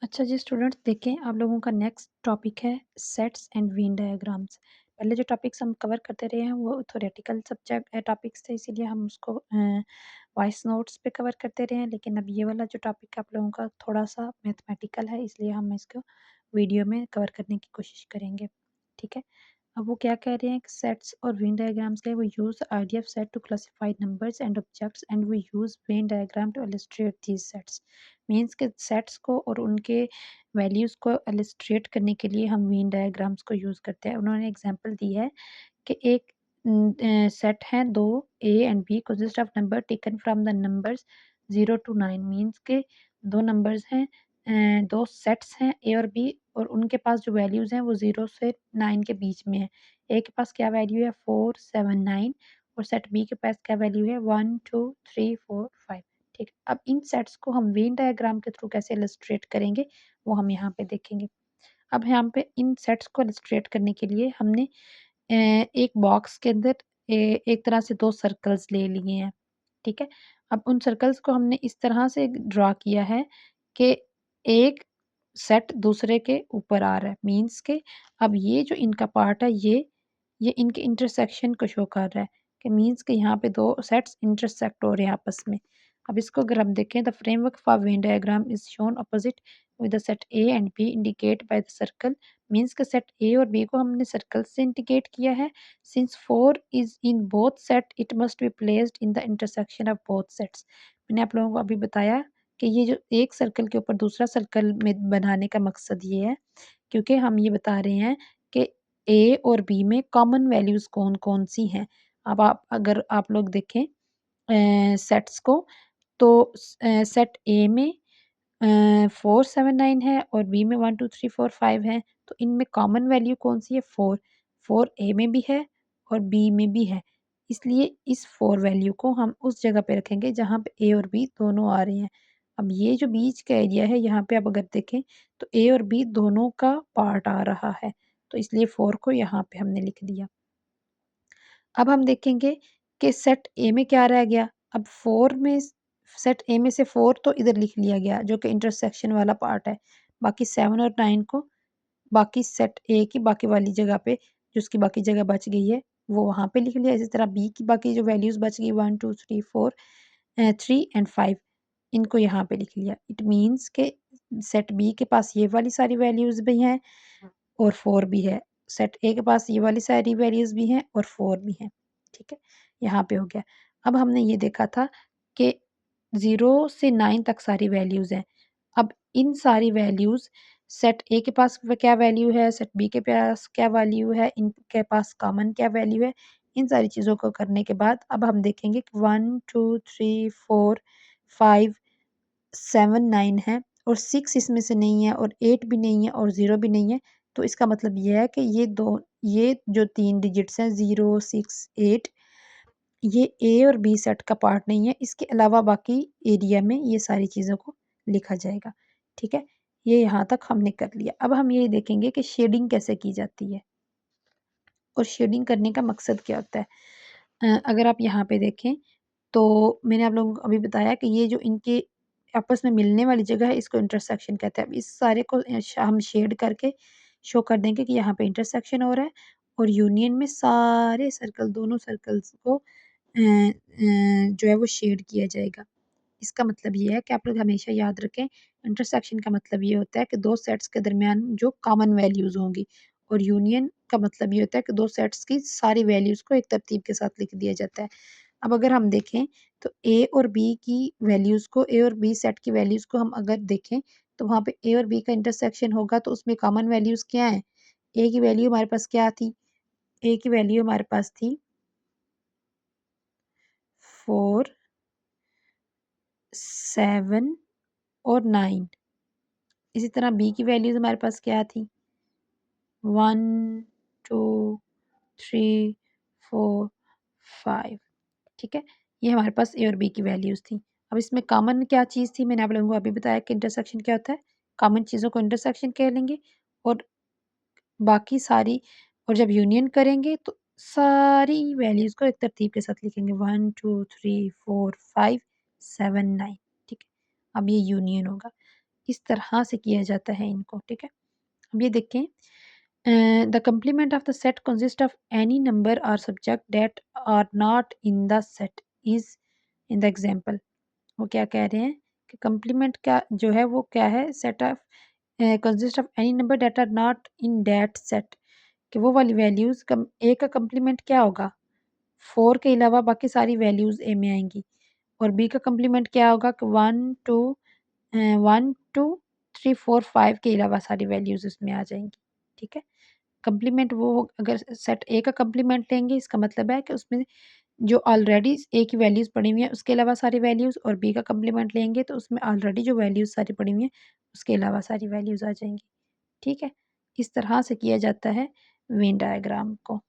अच्छा जी स्टूडेंट्स देखें आप लोगों का नेक्स्ट टॉपिक है सेट्स एंड वेन डायग्राम्स। पहले जो टॉपिक्स हम कवर करते रहे हैं वो थ्योरेटिकल सब्जेक्ट टॉपिक्स थे, इसीलिए हम उसको वॉइस नोट्स पे कवर करते रहे हैं। लेकिन अब ये वाला जो टॉपिक आप लोगों का थोड़ा सा मैथमेटिकल है, इसलिए हम इसको वीडियो में कवर करने की कोशिश करेंगे। ठीक है, अब वो क्या कह रहे हैं कि सेट्स और वेन डायग्राम्स के वो use idea of set to classify numbers and objects and we use Venn diagram to illustrate these sets. Means के सेट्स को और उनके वैल्यूज़ को इलस्ट्रेट करने के लिए हम वेन डायग्राम्स को यूज़ करते हैं। उन्होंने एग्जांपल दी है कि एक सेट है दो A and B consist of number taken from the numbers 0 to 9। Means के दो नंबर्स हैं, दो सेट्स हैं ए और बी, और उनके पास जो वैल्यूज़ हैं वो 0 से 9 के बीच में है। ए के पास क्या वैल्यू है 4 7 9, और सेट बी के पास क्या वैल्यू है 1 2 3 4 5। ठीक है, अब इन सेट्स को हम वेन डायग्राम के थ्रू कैसे इलस्ट्रेट करेंगे वो हम यहाँ पे देखेंगे। अब यहाँ पे इन सेट्स को इलस्ट्रेट करने के लिए हमने एक बॉक्स के अंदर एक तरह से दो सर्कल्स ले लिए हैं। ठीक है, अब उन सर्कल्स को हमने इस तरह से ड्रा किया है कि एक सेट दूसरे के ऊपर आ रहा है। मीन्स के अब ये जो इनका पार्ट है ये इनके इंटरसेक्शन को शो कर रहा है कि मीन्स के यहाँ पे दो सेट्स इंटरसेक्ट हो रहे हैं आपस में। अब इसको अगर हम देखें the framework for Venn diagram is shown opposite with the set A and B indicate by the circle. Means के सेट ए और बी को हमने सर्कल से इंडिकेट किया है। Since 4 is in both set it must be placed in the intersection of both sets. मैंने आप लोगों को अभी बताया कि ये जो एक सर्कल के ऊपर दूसरा सर्कल में बनाने का मकसद ये है क्योंकि हम ये बता रहे हैं कि ए और बी में कॉमन वैल्यूज़ कौन-कौन सी हैं। अब आप अगर आप लोग देखें सेट्स को तो सेट ए में 4 7 9 है और बी में 1 2 3 4 5 है। तो इनमें कॉमन वैल्यू कौन-सी है 4। 4 ए में भी है और बी में भी है। इसलिए इस 4 वैल्यू को हम उस जगह पे रखेंगे जहाँ पे ए और बी दोनों आ रहे हैं। अब ये जो बीच का एरिया है यहाँ पे आप अगर देखें तो ए और बी दोनों का पार्ट आ रहा है। तो इसलिए 4 को यहाँ पे हमने लिख दिया। अब हम देखेंगे कि सेट ए में क्या रह गया। अब 4 में सेट ए में से 4 तो इधर लिख लिया गया जो कि इंटरसेक्शन वाला पार्ट है। बाकी 7 और 9 को बाकी सेट ए की बाकी वाली जगह पे जो उसकी बाकी जगह बच गई है वो वहाँ पे लिख लिया। इसी तरह बी की बाकी जो वैल्यूज़ बच गई 1 2 3 4 3 एंड 5 इनको यहाँ पे लिख लिया। इट मीन्स के सेट बी के पास ये वाली सारी वैल्यूज़ भी हैं और 4 भी है। सेट ए के पास ये वाली सारी वैल्यूज़ भी हैं और 4 भी हैं। ठीक है? यहाँ पे हो गया। अब हमने ये देखा था कि 0 से 9 तक सारी वैल्यूज़ हैं। अब इन सारी वैल्यूज़ सेट ए के पास क्या वैल्यू है, सेट बी के पास क्या वैल्यू है, इनके पास कॉमन क्या वैल्यू है, इन सारी चीज़ों को करने के बाद अब हम देखेंगे कि 1 2 3 4 5 7 9 है और 6 इसमें से नहीं है और 8 भी नहीं है और 0 भी नहीं है। तो इसका मतलब ये है कि ये जो 3 डिजिट्स हैं 0 6 8 ये ए और बी सेट का पार्ट नहीं है। इसके अलावा बाकी एरिया में ये सारी चीज़ों को लिखा जाएगा। ठीक है? ये यहाँ तक हमने कर लिया। अब हम ये देखेंगे कि शेडिंग कैसे की जाती है और शेडिंग करने का मकसद क्या होता है। अगर आप यहाँ पे देखें तो मैंने आप लोगों को अभी बताया कि ये जो इनके आपस में मिलने वाली जगह है इसको इंटरसेक्शन कहते हैं। अब इस सारे को हम शेड करके शो कर देंगे कि यहाँ पे इंटरसेक्शन हो रहा है और यूनियन में सारे सर्कल दोनों सर्कल्स को जो है वो शेड किया जाएगा। इसका मतलब ये है कि आप लोग हमेशा याद रखें इंटरसेक्शन का मतलब ये होता है कि दो सेट्स के दरमियान जो कॉमन वैल्यूज़ होंगी, और यूनियन का मतलब ये होता है कि दो सेट्स की सारी वैल्यूज़ को एक तरतीब के साथ लिख दिया जाता है। अब अगर हम देखें तो ए और बी की वैल्यूज़ को ए और बी सेट की वैल्यूज़ को हम अगर देखें तो वहाँ पे ए और बी का इंटरसेक्शन होगा तो उसमें कॉमन वैल्यूज़ क्या हैं? ए की वैल्यू हमारे पास क्या थी? ए की वैल्यू हमारे पास थी 4 7 और 9। इसी तरह बी की वैल्यूज़ हमारे पास क्या थी? 1 2 3 4 5। ठीक है? ये हमारे पास ए और बी की वैल्यूज़ थी। अब इसमें कॉमन क्या चीज़ थी? मैंने आप लोगों को अभी बताया कि इंटरसेक्शन क्या होता है? कॉमन चीज़ों को इंटरसेक्शन कह लेंगे और बाकी सारी, और जब यूनियन करेंगे तो सारी वैल्यूज़ को एक तरतीब के साथ लिखेंगे 1 2 3 4 5 7 9। ठीक है? अब ये यूनियन होगा। इस तरह से किया जाता है इनको, ठीक है। अब ये देखें, the complement of the set consist of any number और subject that are not in the set is in the example. वो क्या कह रहे हैं कि कंप्लीमेंट का जो है वो क्या है, set of consist of any number that are not in that set, कि वो वाली वैल्यूज़ ए का कंप्लीमेंट क्या होगा, 4 के अलावा बाकी सारी वैल्यूज़ ए में आएंगी। और बी का कंप्लीमेंट क्या होगा कि 1 2 3 4 5 के अलावा सारी वैल्यूज़ उसमें आ जाएंगी, ठीक है। कंप्लीमेंट वो अगर सेट ए का कंप्लीमेंट लेंगे, इसका मतलब है कि उसमें जो ऑलरेडी ए की वैल्यूज़ पड़ी हुई हैं उसके अलावा सारी वैल्यूज़, और बी का कंप्लीमेंट लेंगे तो उसमें ऑलरेडी जो वैल्यूज़ सारी पड़ी हुई हैं उसके अलावा सारी वैल्यूज़ आ जाएंगी, ठीक है। इस तरह से किया जाता है वेन डायग्राम को।